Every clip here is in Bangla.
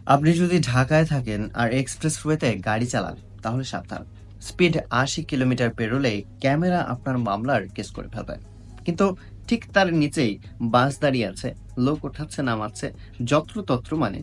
আপনি যদি ঢাকায় থাকেন আর এক্সপ্রেসওয়েতে গাড়ি চালান তাহলে সাবধান। স্পিড ৮০ কিলোমিটার পেরোলেই ক্যামেরা আপনার মামলার কেস করে ফেলবে। কিন্তু ঠিক তার নিচেই বাস দাঁড়িয়ে আছে, লোক ওঠাচ্ছে নামাচ্ছে, যত্রতত্র, মানে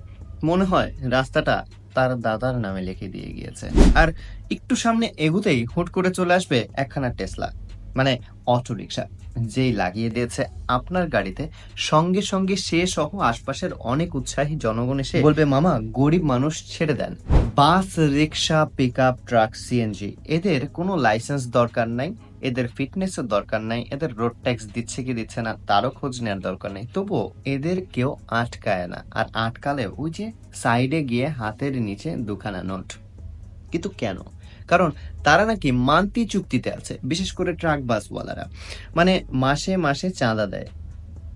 মনে হয় রাস্তাটা তার দাদার নামে লিখে দিয়ে গিয়েছে। আর একটু সামনে এগুতেই হুট করে চলে আসবে একখানা টেসলা, মানে অটো রিক্সা, যেই লাগিয়ে দিয়েছে আপনার গাড়িতে। সঙ্গে সঙ্গে সে সহ আশপাশের অনেক উৎসাহী জনগণ এসে বলবে, মামা গরিব মানুষ ছেড়ে দেন। বাস, রিক্সা, পিক আপ, ট্রাক, সিএনজি, এদের কোনো লাইসেন্স দরকার নাই, এদের ফিটনেসের দরকার নাই, এদের রোড ট্যাক্স দিচ্ছে কি দিচ্ছে না তারও খোঁজ নেওয়ার দরকার নেই, তবুও এদের কেউ আটকায় না। আর আটকালে ওই যে সাইডে গিয়ে হাতের নিচে দুখানা নোট। কিন্তু কেন? কারণ তারা নাকি মান্থলি চুক্তিতে আছে, বিশেষ করে ট্রাক বাসওয়ালারা। মানে মাসে মাসে চাঁদা দেয়।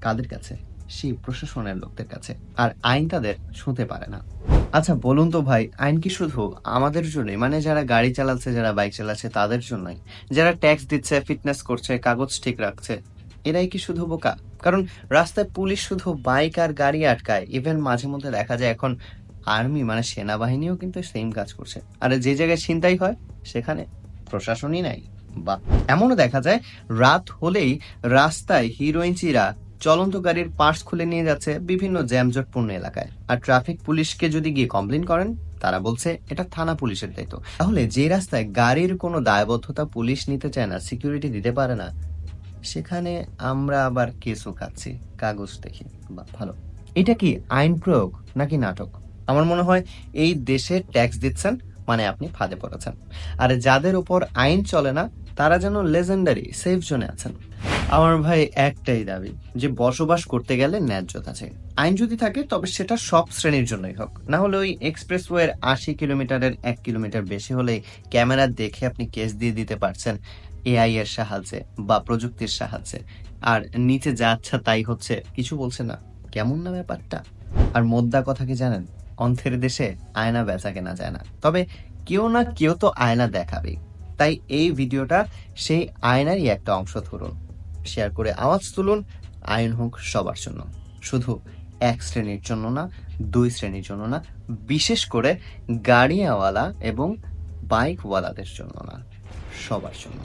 কাদের কাছে? সেই প্রশাসনের লোকদের কাছে। আর আইন তাদের ছুঁতে পারে না। আচ্ছা বলুন তো ভাই, আইন কি শুধু আমাদের জন্যই, মানে যারা গাড়ি চালাচ্ছে, যারা বাইক চালাচ্ছে তাদের জন্যই? যারা ট্যাক্স দিচ্ছে, ফিটনেস করছে, কাগজ ঠিক রাখছে, এরাই কি শুধু বোকা? কারণ রাস্তায় পুলিশ শুধু বাইক আর গাড়ি আটকায়, ইভেন মাঝে মধ্যে দেখা যায় এখন আর্মি, মানে সেনাবাহিনীও কিন্তু সেম কাজ করছে। আর যে জায়গায় ছিনতাই হয় সেখানে প্রশাসনই নাই। বা এমনও দেখা যায় রাত হলেই রাস্তায় হিরোইনচিরা চলন্ত গাড়ির পার্টস খুলে নিয়ে যাচ্ছে বিভিন্ন জ্যামজটপূর্ণ এলাকায়। আর ট্রাফিক পুলিশকে যদি গিয়ে কমপ্লেন করেন, তারা বলছে এটা থানা পুলিশের দায়িত্ব। তাহলে যে রাস্তায় গাড়ির কোনো দায়বদ্ধতা পুলিশ নিতে চায় না, সিকিউরিটি দিতে পারে না, সেখানে আমরা আবার কেসও খাচ্ছি কাগজ দেখি। বা ভালো, এটা কি আইন প্রয়োগ নাকি নাটক? আমার মনে হয় এই দেশে ট্যাক্স দিচ্ছেন মানে আপনি ফাঁদে পড়েছেন। আর যাদের উপর আইন চলে না তারা যেন লেজেন্ডারি সেফ জোনে আছেন। আমার ভাই একটাই দাবি, যে বসবাস করতে গেলে ন্যায্যতা আছে। আইন যদি থাকে তবে সেটা সব শ্রেণীর জন্যই হোক, না হলে ওই এক্সপ্রেসওয়ের ৮০ কিলোমিটারের ১ কিলোমিটার বেশি হলেই ক্যামেরা দেখে আপনি কেস দিয়ে দিতে পারছেন এআই এর সাহায্যে বা প্রযুক্তির সাহায্যে। আর নিচে যা আচ্ছা তাই হচ্ছে, কিছু বলছে না। কেমন না ব্যাপারটা? আর মোদ্দা কথা কি জানেন? অন্থের দেশে আয়না বেচা কেনা যায় না, তবে কেউ না কেউ তো আয়না দেখাবেই। তাই এই ভিডিওটা সেই আয়নারই একটা অংশ। ধরুন, শেয়ার করে আওয়াজ তুলুন। আইন হোক সবার জন্য, শুধু এক শ্রেণীর জন্য না, দুই শ্রেণীর জন্য না, বিশেষ করে গাড়িওয়ালা এবং বাইকওয়ালাদের জন্য না, সবার জন্য।